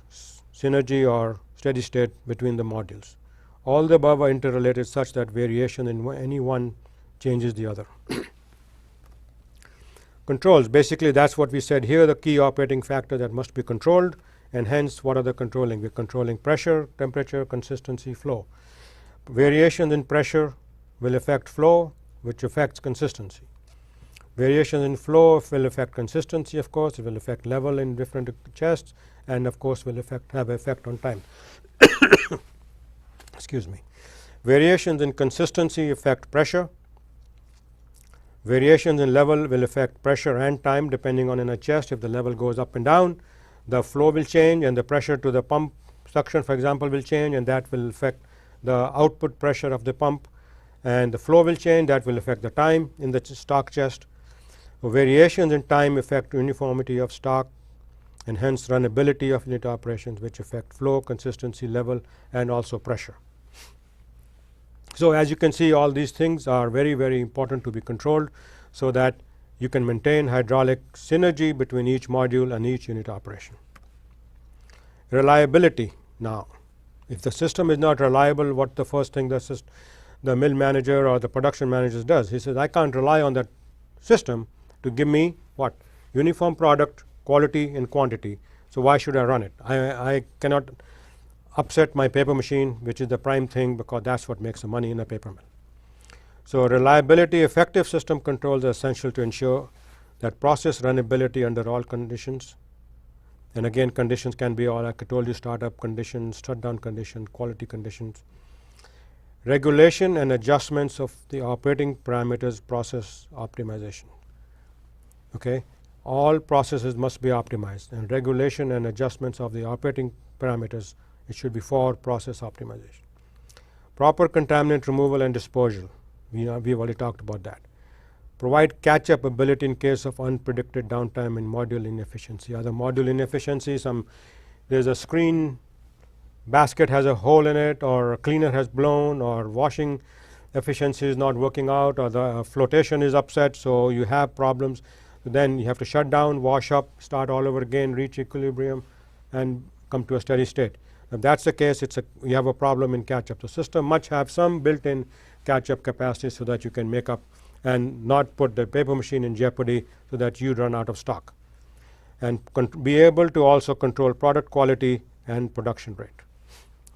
synergy or steady state between the modules. All the above are interrelated such that variation in any one changes the other. Controls, basically that's what we said here, the key operating factor that must be controlled, and hence what are the controlling? We're controlling pressure, temperature, consistency, flow. Variations in pressure will affect flow, which affects consistency. Variations in flow will affect consistency, of course, it will affect level in different chests, and of course will have effect on time. Excuse me. Variations in consistency affect pressure. Variations in level will affect pressure and time depending on in a chest. If the level goes up and down, the flow will change and the pressure to the pump suction, for example, will change, and that will affect the output pressure of the pump, and the flow will change, that will affect the time in the stock chest. Variations in time affect uniformity of stock and hence runnability of unit operations, which affect flow, consistency, level, and also pressure. So as you can see, all these things are very important to be controlled so that you can maintain hydraulic synergy between each module and each unit operation. Reliability. Now if the system is not reliable, what the first thing the mill manager or the production manager does? He says, I can't rely on that system to give me what? Uniform product, quality and quantity. So why should I run it? I cannot upset my paper machine, which is the prime thing, because that's what makes the money in a paper mill. So reliability, effective system controls are essential to ensure that process runnability under all conditions. And again, conditions can be all, like I told you, startup conditions, shutdown conditions, quality conditions. Regulation and adjustments of the operating parameters, process optimization. Okay, all processes must be optimized, and regulation and adjustments of the operating parameters, it should be for process optimization. Proper contaminant removal and disposal, we've already talked about that. Provide catch-up ability in case of unpredicted downtime and module inefficiency. Other module inefficiency, there's a screen basket has a hole in it, or a cleaner has blown, or washing efficiency is not working out, or the flotation is upset, so you have problems. So then you have to shut down, wash up, start all over again, reach equilibrium, and come to a steady state. If that's the case, you have a problem in catch-up. The system must have some built-in catch-up capacity so that you can make up and not put the paper machine in jeopardy so that you run out of stock, and be able to also control product quality and production rate.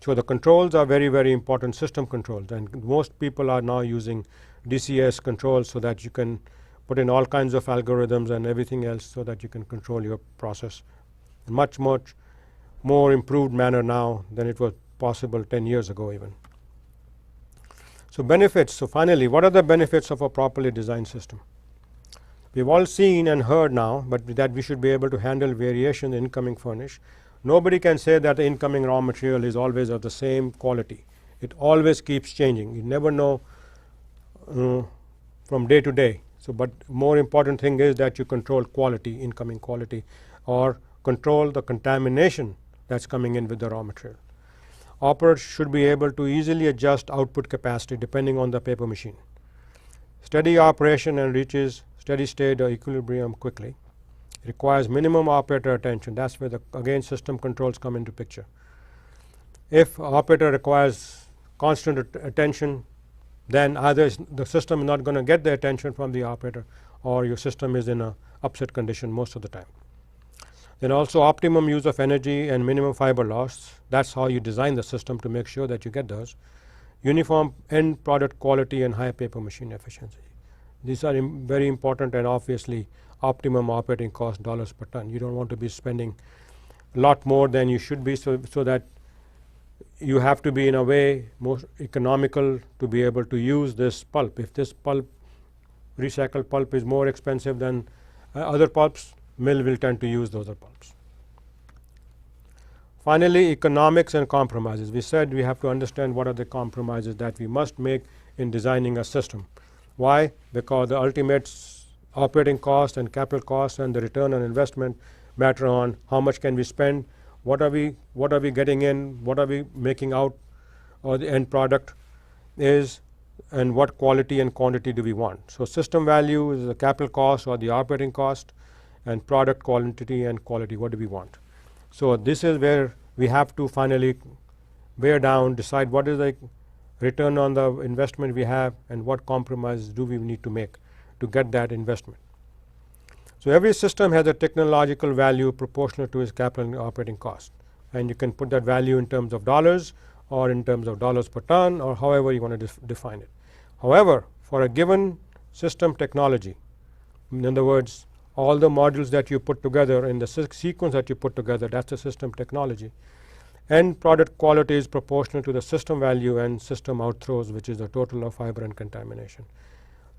So the controls are very, very important system controls, and most people are now using DCS controls so that you can put in all kinds of algorithms and everything else so that you can control your process in much more improved manner now than it was possible 10 years ago even. So benefits. So finally, what are the benefits of a properly designed system? We've all seen and heard now, but that we should be able to handle variation in incoming furnish. Nobody can say that the incoming raw material is always of the same quality. It always keeps changing. You never know from day to day. So, but more important thing is that you control quality, incoming quality, or control the contamination that's coming in with the raw material. Operators should be able to easily adjust output capacity depending on the paper machine. Steady operation and reaches steady state or equilibrium quickly. Requires minimum operator attention. That's where again system controls come into picture. If operator requires constant attention, then either the system is not going to get the attention from the operator, or your system is in a upset condition most of the time. Then also optimum use of energy and minimum fiber loss. That's how you design the system to make sure that you get those. Uniform end product quality and high paper machine efficiency. These are very important, and obviously optimum operating cost dollars per ton. You don't want to be spending a lot more than you should be, so that you have to be in a way more economical to be able to use this pulp. If this pulp, recycled pulp, is more expensive than other pulps, mill will tend to use those other pulps. Finally, economics and compromises. We said we have to understand what are the compromises that we must make in designing a system. Why? Because the ultimate operating cost and capital cost and the return on investment matter on how much can we spend, what are we getting in, what are we making out, or the end product is, and what quality and quantity do we want. So system value is the capital cost or the operating cost, and product quantity and quality, what do we want. So this is where we have to finally bear down, decide what is the return on the investment we have, and what compromises do we need to make to get that investment. So every system has a technological value proportional to its capital and operating cost, and you can put that value in terms of dollars or in terms of dollars per ton, or however you want to define it. However, for a given system technology, in other words, all the modules that you put together in the sequence that you put together, that's the system technology. End product quality is proportional to the system value and system outthrows, which is the total of fiber and contamination.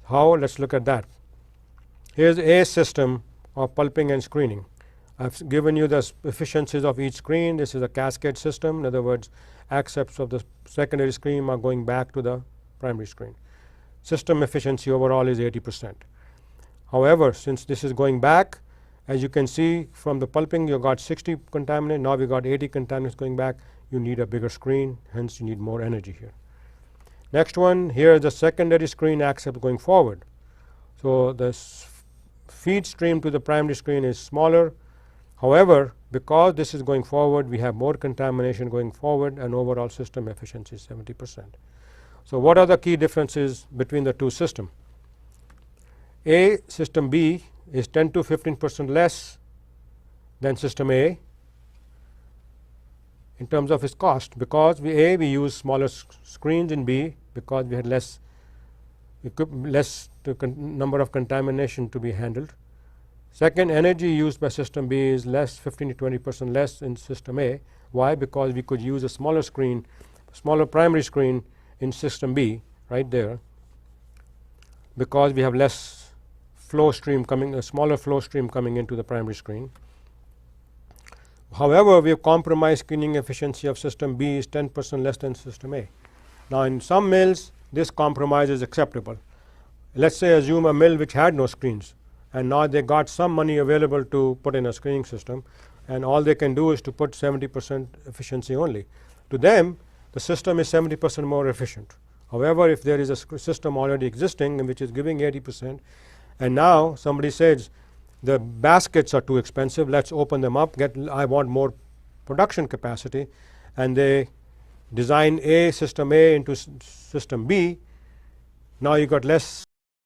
How? Let's look at that. Here's a system of pulping and screening. I've given you the efficiencies of each screen. This is a cascade system. In other words, accepts of the secondary screen are going back to the primary screen. System efficiency overall is 80%. However, since this is going back, as you can see from the pulping, you got 60 contaminant, now we got 80 contaminants going back. You need a bigger screen, hence you need more energy here. Next one, here is the secondary screen accept going forward. So the feed stream to the primary screen is smaller. However, because this is going forward, we have more contamination going forward, and overall system efficiency is 70%. So what are the key differences between the two systems? A, system B is 10 to 15% less than system A in terms of its cost, because we use smaller screens in B because we had less number of contamination to be handled. Second, energy used by system B is less, 15 to 20% less in system A. Why? Because we could use a smaller screen, smaller primary screen in system B right there, because we have less flow stream coming, a smaller flow stream coming into the primary screen. However, we have compromised screening efficiency of system B is 10% less than system A. Now in some mills this compromise is acceptable. Let's say assume a mill which had no screens, and now they got some money available to put in a screening system, and all they can do is to put 70% efficiency only. To them, the system is 70% more efficient. However, if there is a system already existing which is giving 80%, and now somebody says the baskets are too expensive, let's open them up, I want more production capacity, and they design system A into system B. Now you got less